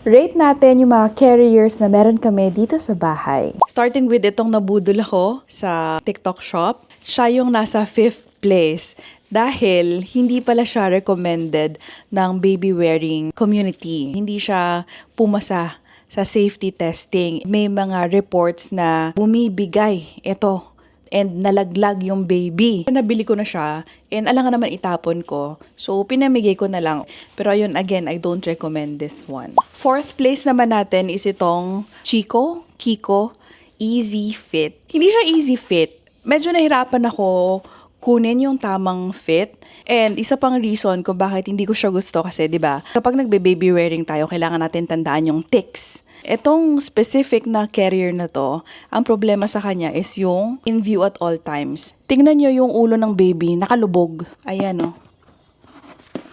Rate natin yung mga carriers na meron kami dito sa bahay. Starting with itong nabudol ako sa TikTok shop. Siya yung nasa 5th place dahil hindi pala siya recommended ng baby wearing community. Hindi siya pumasa sa safety testing. May mga reports na bumibigay ito and nalaglag yung baby. Nabili ko na siya and alangan naman itapon ko. So, pinamigay ko na lang. Pero ayun, again, I don't recommend this one. 4th place naman natin is itong Kiko Easy Fit. Hindi siya easy fit. Medyo nahirapan ako kunin yung tamang fit. And isa pang reason kung bakit hindi ko siya gusto kasi, di ba, kapag nagbe-baby wearing tayo, kailangan natin tandaan yung ticks. Etong specific na carrier na to, ang problema sa kanya is yung in view at all times. Tingnan nyo yung ulo ng baby, nakalubog. Ayan, oh.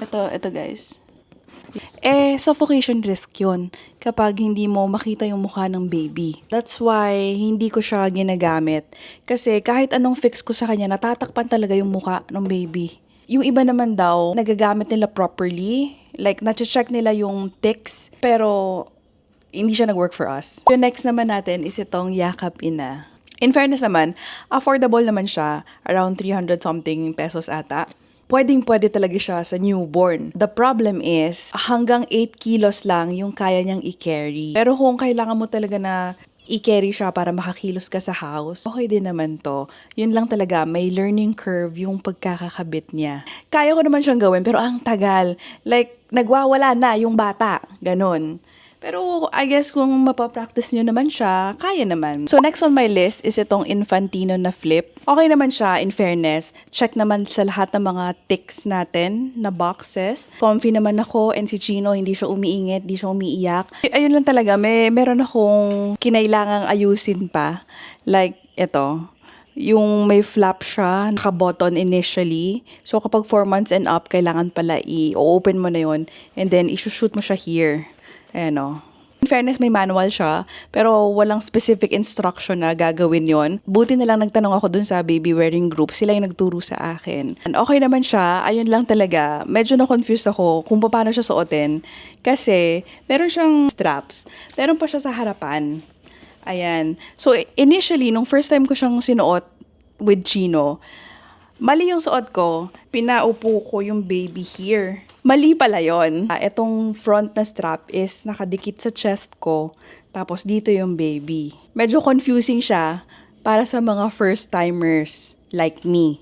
Ito guys. Suffocation risk yun kapag hindi mo makita yung mukha ng baby. That's why hindi ko siya ginagamit. Kasi kahit anong fix ko sa kanya, natatakpan talaga yung mukha ng baby. Yung iba naman daw, nagagamit nila properly. Like, nache-check nila yung ticks. Pero, hindi siya nag-work for us. Yung next naman natin is itong Yakap Ina. In fairness naman, affordable naman siya. Around 300 something pesos ata. Pwedeng-pwede talaga siya sa newborn. The problem is, hanggang 8 kilos lang yung kaya niyang i-carry. Pero kung kailangan mo talaga na i-carry siya para makakilos ka sa house, okay din naman to. Yun lang talaga, may learning curve yung pagkakakabit niya. Kaya ko naman siyang gawin, pero ang tagal. Like, nagwawala na yung bata. Ganon. Pero I guess kung mapapractice nyo naman siya, kaya naman. So next on my list is itong Infantino na flip. Okay naman siya, in fairness. Check naman sa lahat ng mga ticks natin na boxes. Comfy naman ako and si Chino hindi siya umiingit, hindi siya umiiyak. Ayun lang talaga, meron akong kinailangang ayusin pa. Like ito. Yung may flap siya, naka-button initially. So kapag 4 months and up, kailangan pala i-open mo na yun and then i-shoot mo siya here. Ayan o. In fairness, may manual siya, pero walang specific instruction na gagawin yon. Buti na lang nagtanong ako dun sa baby wearing group. Sila yung nagturo sa akin. And okay naman siya. Ayun lang talaga. Medyo na-confused ako kung paano siya suotin. Kasi, meron siyang straps. Meron pa siya sa harapan. Ayan. So, initially, nung first time ko siyang sinuot with Chino, mali yung suot ko. Pinaupo ko yung baby here. Mali pala yun. Itong front na strap is nakadikit sa chest ko. Tapos dito yung baby. Medyo confusing siya para sa mga first-timers like me.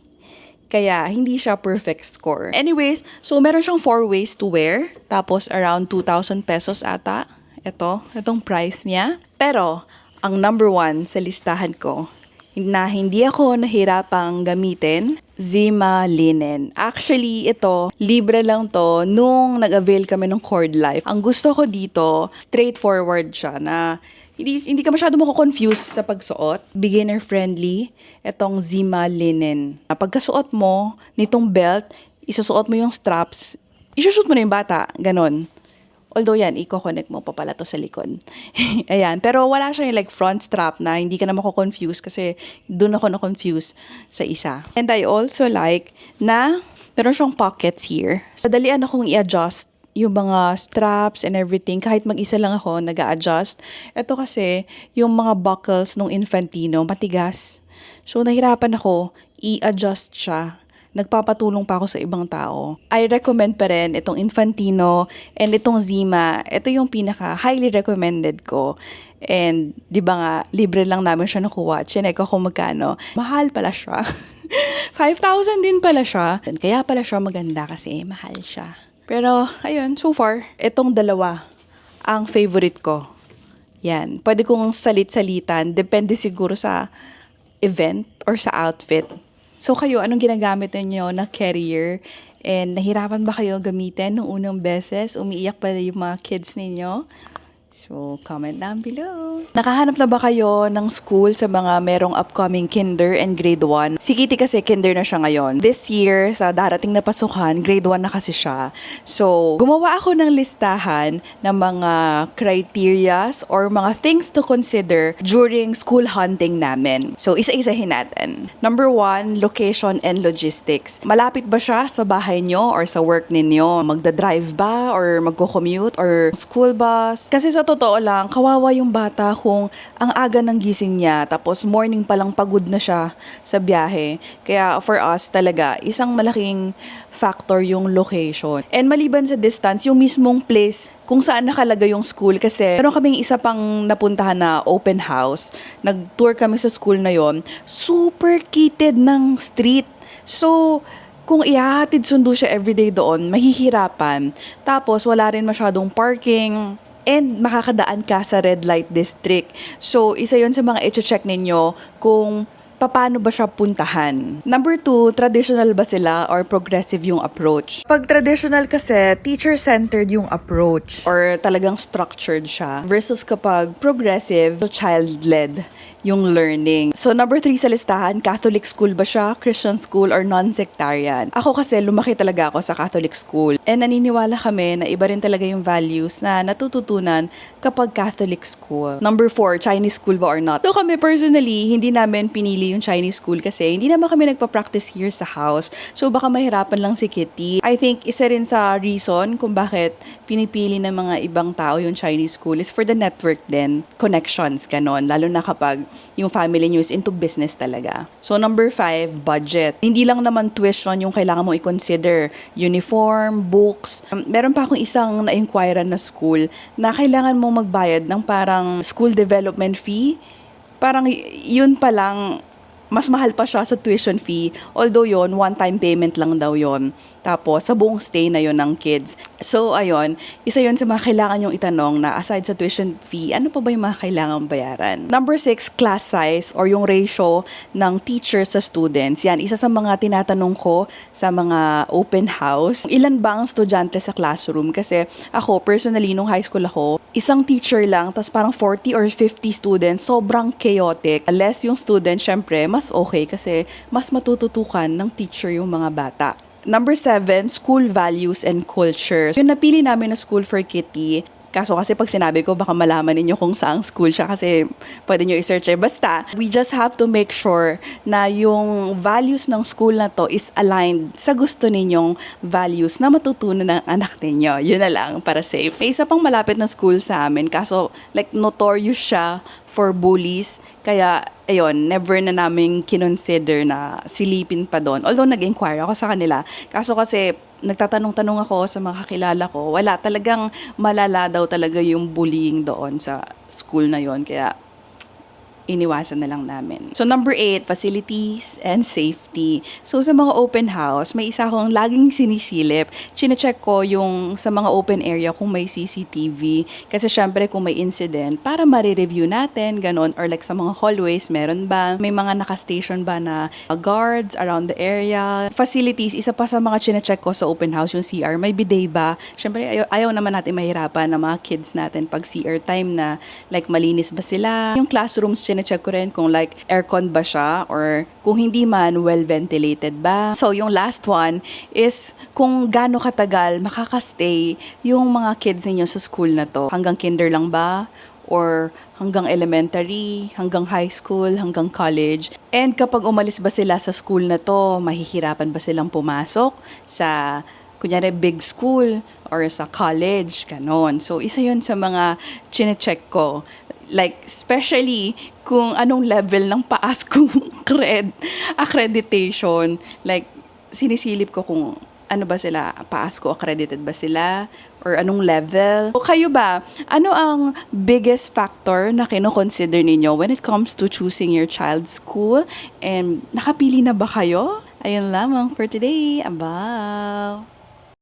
Kaya hindi siya perfect score. Anyways, so meron siyang 4 ways to wear. Tapos around 2,000 pesos ata. Itong price niya. Pero, ang number 1 sa listahan ko, na hindi ako nahirapang gamitin, Zima Linen. Actually, ito, libre lang to nung nag-avail kami ng Cord Life. Ang gusto ko dito, straightforward siya na hindi ka masyado mako-confuse sa pagsuot. Beginner-friendly, itong Zima Linen. Pagkasuot mo nitong belt, isusuot mo yung straps, isushoot mo na yung bata, ganon. Although yan, i-connect mo pa pala to sa likod. Ayan. Pero wala siya yung like front strap na hindi ka na mako-confuse kasi doon ako na-confuse sa isa. And I also like na meron siyang pockets here. Sadalian akong i-adjust yung mga straps and everything. Kahit mag-isa lang ako, nag-a-adjust. Ito kasi, yung mga buckles ng Infantino, matigas. So, nahirapan ako i-adjust siya. Nagpapatulong pa ako sa ibang tao. I recommend pa rin itong Infantino and itong Zima. Ito yung pinaka highly recommended ko. And di ba nga, libre lang namin siya nakuha. Chinek ko kung magkano. Mahal pala siya. 5,000 din pala siya. Kaya pala siya maganda kasi mahal siya. Pero ayun, so far, itong dalawa ang favorite ko. Yan. Pwede kong salit-salitan. Depende siguro sa event or sa outfit. So kayo, anong ginagamit niyo na carrier? And nahirapan ba kayo gamitin nung unang beses? Umiiyak pa yung mga kids ninyo? So, comment down below. Nakahanap na ba kayo ng school sa mga merong upcoming kinder and grade 1? Si Kitty kasi kinder na siya ngayon. This year, sa darating na pasukan, grade 1 na kasi siya. So, gumawa ako ng listahan ng mga criterias or mga things to consider during school hunting namin. So, isa-isahin natin. Number 1, location and logistics. Malapit ba siya sa bahay nyo or sa work ninyo? Magda-drive ba or magko-commute or school bus? Kasi sa totoo lang, kawawa yung bata kung ang aga ng gising niya tapos morning pa lang pagod na siya sa biyahe. Kaya for us talaga, isang malaking factor yung location. And maliban sa distance, yung mismong place kung saan nakalagay yung school kasi meron kaming isa pang napuntahan na open house. Nag-tour kami sa school na yon. Super kitid ng street. So, kung ihahatid sundo siya everyday doon, mahihirapan. Tapos, wala rin masyadong parking. And makakadaan ka sa red light district. So, isa yon sa mga i-check ninyo kung paano ba siya puntahan. Number 2, traditional ba sila or progressive yung approach? Pag traditional kasi, teacher-centered yung approach or talagang structured siya versus kapag progressive, child-led yung learning. So, number 3 sa listahan, Catholic school ba siya, Christian school, or non-sectarian? Ako kasi, lumaki talaga ako sa Catholic school. And naniniwala kami na iba rin talaga yung values na natututunan kapag Catholic school. Number 4, Chinese school ba or not? So, kami personally, hindi namin pinili yung Chinese school kasi hindi naman kami nagpa-practice here sa house. So, baka mahirapan lang si Kitty. I think, isa rin sa reason kung bakit pinipili ng mga ibang tao yung Chinese school is for the network din, connections, ganon. Lalo na kapag yung family nyo is into business talaga. So, number 5, budget. Hindi lang naman tuition yung kailangan mo i-consider. Uniform, books. Meron pa akong isang na-inquire na school na kailangan mo magbayad ng parang school development fee. Parang yun pa lang, mas mahal pa siya sa tuition fee. Although yon one-time payment lang daw yon. Tapos, sa buong stay na yon ng kids. So, ayun, isa yon sa mga kailangan yung itanong na aside sa tuition fee, ano pa ba yung mga kailangan bayaran? Number 6, class size or yung ratio ng teachers sa students. Yan, isa sa mga tinatanong ko sa mga open house. Ilan ba ang estudyante sa classroom? Kasi ako, personally, nung high school ako, isang teacher lang, tapos parang 40 or 50 students, sobrang chaotic. Less yung student, syempre, mas okay kasi mas matututukan ng teacher yung mga bata. Number 7, school values and culture. Yung napili namin na school for Kitty, kaso kasi pag sinabi ko, baka malaman ninyo kung saang school siya kasi pwede nyo i-search eh. Basta, we just have to make sure na yung values ng school na to is aligned sa gusto ninyong values na matutunan ng anak ninyo. Yun na lang, para safe. May isa pang malapit na school sa amin, kaso like notorious siya for bullies. Kaya, ayun, never na namin kinonsider na silipin pa doon. Although, nag-inquire ako sa kanila. Kaso kasi, nagtatanong-tanong ako sa mga kakilala ko, wala, talagang malala daw talaga yung bullying doon sa school na yon. Kaya, iniwasan na lang namin. So, number 8, facilities and safety. So, sa mga open house, may isa akong laging sinisilip. Chine-check ko yung sa mga open area kung may CCTV. Kasi, syempre, kung may incident, para ma-review natin, ganon. Or like sa mga hallways, meron ba? May mga naka-station ba na guards around the area? Facilities, isa pa sa mga chine-check ko sa open house, yung CR. May bidet ba? Syempre, ayaw naman natin mahirapan ng mga kids natin pag CR time na like malinis ba sila? Yung classrooms, chine-check ko rin kung like aircon ba siya or kung hindi man, well ventilated ba. So, yung last one is kung gaano katagal makakastay yung mga kids ninyo sa school na to. Hanggang kinder lang ba? Or hanggang elementary, hanggang high school, hanggang college. And kapag umalis ba sila sa school na to, mahihirapan ba silang pumasok sa kunyari big school or sa college, ganon. So, isa yun sa mga chine-check ko. Like, especially kung anong level ng paas kong accreditation. Like, sinisilip ko kung ano ba sila, paas ko, accredited ba sila, or anong level. O kayo ba, ano ang biggest factor na kino-consider ninyo when it comes to choosing your child's school? And nakapili na ba kayo? Ayun lamang for today. Abaw!